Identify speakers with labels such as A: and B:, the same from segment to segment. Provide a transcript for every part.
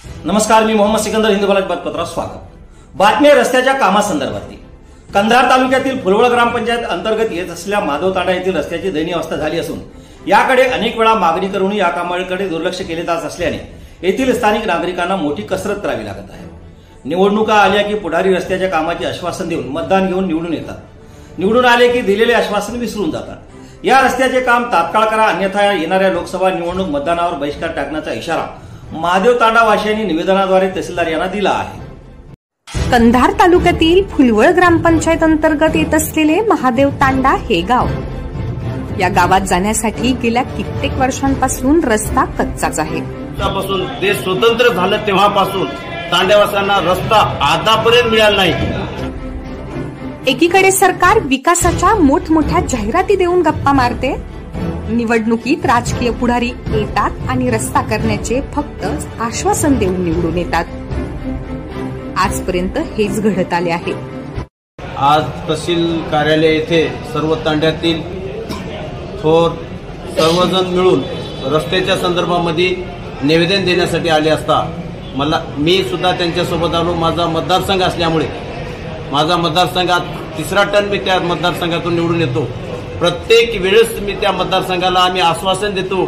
A: नमस्कार, मी मोहम्मद सिकंदर, हिंदू बातमीपत्रात पत्रात स्वागत। बातमी रस्त्याच्या कामासंदर्भातली। कंधार तालुक्यातील फुलवळ ग्रामपंचायत अंतर्गत येत असलेल्या माधव तांडा येथील रस्त्याची दयनीय अवस्था झाली असून याकडे अनेक वेळा मागणी करूनही या कामाकडे दुर्लक्ष केले जात असल्याने येथील स्थानिक नागरिकांना मोठी कसरत करावी लागत आहे। निवडणुका आल्या की पुढारी रस्त्याच्या कामाचे आश्वासन देऊन मतदान घेऊन निवडून येतात। निवडून आले की दिलेले आश्वासन विसरून जातात। या रस्त्याचे काम तात्काळ करा, अन्यथा येणाऱ्या लोकसभा निवडणूक मतदानावर बहिष्कार टाकण्याचा इशारा महादेव तांडा वासियांनी निवेदनाद्वारे तहसीलदार यांना दिला आहे।
B: कंधार तालुक्यातील फुलवळ ग्रामपंचायत अंतर्गत येत असलेले महादेव तांडा हे गाव, या गावात जाण्यासाठी गेल्या कित्येक वर्षांपासून रस्ता कच्चाच आहे।
C: त्यापासून देश स्वतंत्र झालं तेव्हापासून तांड्यावासियांना रस्ता आतापर्यंत मिळाला नाही।
B: एकीकडे सरकार विकासाच्या मोठमोठ्या जाहिराती देऊन गप्पा मारते, निवडणुकीत राजकीय पुढारी येतात आणि रस्ता करण्याचे फक्त आश्वासन देऊन निवडून येतात। आजपर्यंत हेच घडत आले आहे।
C: आज तहसील कार्यालय येथे सर्व तांड्यातील थोर सर्वजण मिळून रस्त्याच्या संदर्भामध्ये निवेदन देण्यासाठी आले असता मी सुद्धा त्यांच्यासोबत आलो। माझा मतदारसंघ असल्यामुळे माझा मतदारसंघात तिसरा टर्म मी त्या मतदारसंघातून निवडून येतो। प्रत्येक वेळेस मी त्या मतदारसंघाला आम्ही आश्वासन देतो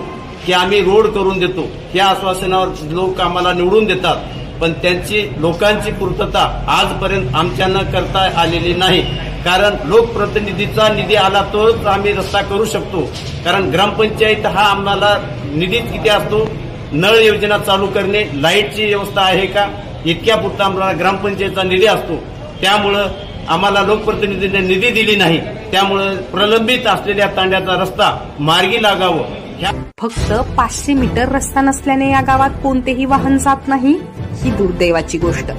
C: की आम्ही रोड करून देतो। या आश्वासनावर लोक आम्हाला निवडून देतात, पण त्यांची लोकांची पूर्तता आजपर्यंत आमच्यानं करता आलेली नाही। कारण लोकप्रतिनिधीचा निधी आला तरच आम्ही रस्ता करू शकतो। कारण ग्रामपंचायत हा आम्हाला निधी किती असतो, नळ योजना चालू करणे, लाईटची व्यवस्था आहे का, इतक्या पुरता आम्हाला ग्रामपंचायतचा निधी असतो। त्यामुळं आम्हाला लोकप्रतिनिधींनी निधी दिली नाही, त्यामुळे प्रलंबित असलेल्या तांड्याचा रस्ता मार्गी लागावं।
B: फक्त 500 मीटर रस्ता नसल्याने या गावात कोणतेही वाहन जात नाही, ही दुर्दैवाची गोष्ट।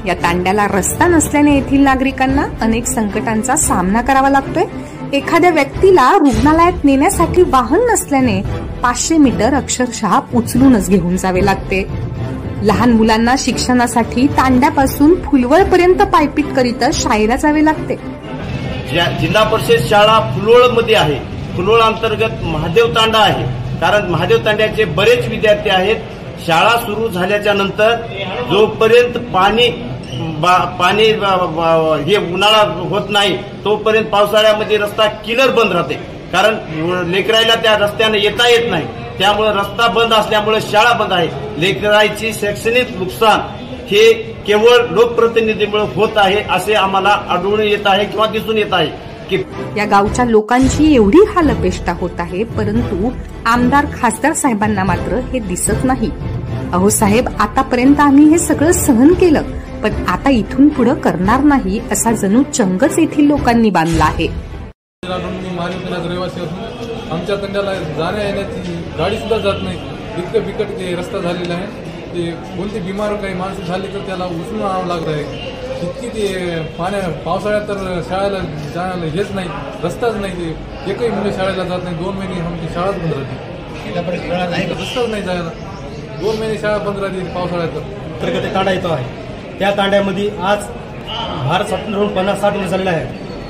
B: या तांड्याला रस्ता नसल्याने येथील नागरिकांना अनेक संकटांचा सामना करावा लागतोय। एखाद्या व्यक्तीला रुग्णालयात नेण्यासाठी वाहन नसल्याने 500 मीटर अक्षरशः उचलूनच घेऊन जावे लागते। लहान मुलांना शिक्षणासाठी तांड्यापासून फुलवळपर्यंत पायपीट करीत शाळेला जावे लागते।
C: जिल्हा परिषद शाळा फुलवळ मध्ये आहे। फुलवळ अंतर्गत महादेव तांडा आहे। कारण महादेव तांड्याचे बरेच विद्यार्थी आहेत। शाळा सुरू झाल्याच्या नंतर जोपर्यंत पाणी हे उन्हाळा होत नाही तोपर्यंत पावसाळ्यामध्ये रस्ता क्लिअर बंद राहते। कारण लेकरायला त्या रस्त्याने येता येत नाही, त्यामुळे रस्ता बंद असल्यामुळे शाळा बंद आहे। लेकरांची शैक्षणिक नुकसान हे केवळ लोकप्रतिनिधीमुळे होत आहे असे आम्हाला आढळून येत आहे किंवा दिसून येत आहे की
B: या गावच्या लोकांची एवढी हालअपेष्टा होत आहे, परंतु आमदार खासदार साहेबांना मात्र हे दिसत नाही। अहो साहेब, आतापर्यंत आम्ही हे सगळं सहन केलं, पण आता इथून पुढे करणार नाही असा जणू चंगच येथील लोकांनी बांधला आहे।
D: रहिवासी असून आमच्या तांड्याला जाण्या येण्याची गाडी सुद्धा जात नाही। इतकं बिकट ते रस्ता झालेला आहे। ते कोणती बिमार काही माणसं झाली तर त्याला उचलून आणावं लागत आहे। इतकी ते पावसाळ्यात तर शाळेला जायला हेच नाही, रस्ताच नाही। ते एकही मुले शाळेला जात नाही। 2 महिने आमची शाळाच बंद राहते, रस्ताच नाही जायला। 2 महिने शाळा बंद राहते पावसाळ्यात।
E: अंतर्गत तांडा येतो आहे। त्या तांड्यामध्ये आज भारत स्वातंत्र्य होऊन 50-60 वर्ष झालेला आहे,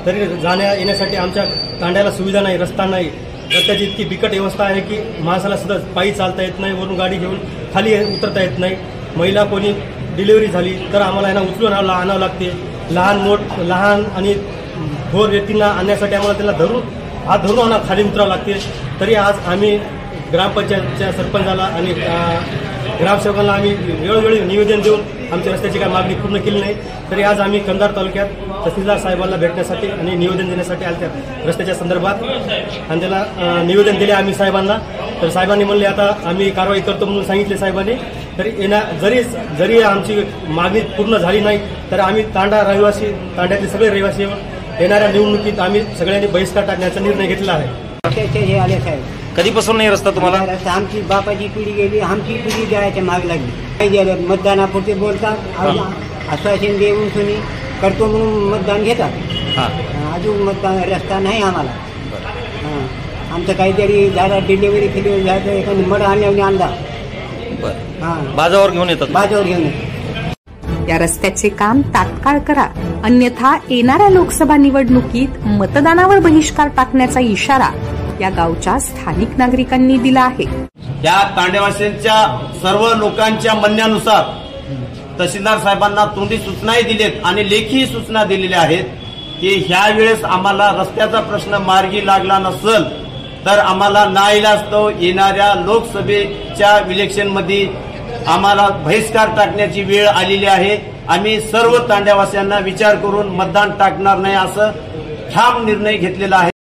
E: तरी जाण्या येण्यासाठी आमच्या तांड्याला सुविधा नाही, रस्ता नाही। रस्त्याची इतकी बिकट व्यवस्था आहे की माणसाला सुद्धा पायी चालता येत नाही, वरून गाडी घेऊन खाली उतरता येत नाही। महिला कोणी डिलिव्हरी झाली तर आम्हाला यांना उचलून आणावं लागते। लहान आणि थोर व्यक्तींना आणण्यासाठी आम्हाला त्याला हात धरून खाली उतरावं लागते। तरी आज आम्ही ग्रामपंचायतच्या सरपंचाला आणि ग्रामसेवकांना आम्ही वेळोवेळी निवेदन देऊन आमच्या रस्त्याची काही मागणी पूर्ण केली नाही। तरी आज आम्ही कंधार तालुक्यात तहसीलदार साहेबांना भेटण्यासाठी आणि निवेदन देण्यासाठी आल्या रस्त्याच्या संदर्भात, आणि त्याला निवेदन दिले आम्ही साहेबांना। तर साहेबांनी म्हणले आता आम्ही कारवाई करतो म्हणून सांगितले साहेबांनी। तरी जरी आमची मागणी पूर्ण झाली नाही तर आम्ही तांड्यातील सगळे रहिवासी येणाऱ्या निवडणुकीत आम्ही सगळ्यांनी बहिष्कार टाकण्याचा निर्णय घेतला आहे।
A: कधीपासून नाही रस्ता तुम्हाला?
F: आमची बापाची पिढी गेली, आमची पिढी जायच्या माग लागली। काही गेलं मतदानापुरते बोलतात, आश्वासन देऊन तुम्ही करतो म्हणून मतदान घेतात। अजून मतदान रस्ता नाही आम्हाला। आमचं काहीतरी झाला, डिलिव्हरी फिलिव्हरी झालं, एखादी मड आणला
A: बाजावर घेऊन येतात,
F: बाजावर घेऊन येतात।
B: या रस्त्याचे काम तात्काळ करा, अन्यथा येणाऱ्या लोकसभा निवडणुकीत मतदानावर बहिष्कार टाकण्याचा इशारा या गावच्या स्थानिक नागरिकांनी दिला आहे।
C: ह्या तांड्यावासींच्या सर्व लोकांच्या म्हणण्यानुसार तहसीलदार साहेबांना तोंडी सूचनाही दिलेत आणि लेखी सूचना दिलेल्या आहेत की ह्या वेळेस आम्हाला रस्त्याचा प्रश्न मार्गी लागला नसेल तर आम्हाला नाईलाजास्तव येणाऱ्या लोकसभेच्या इलेक्शनमध्ये आम्हाला बहिष्कार टाकण्याची वेळ आलेली आहे. आम्ही सर्व तांड्यावासियांना विचार करून मतदान टाकणार नाही असं ठाम निर्णय घेतलेला आहे.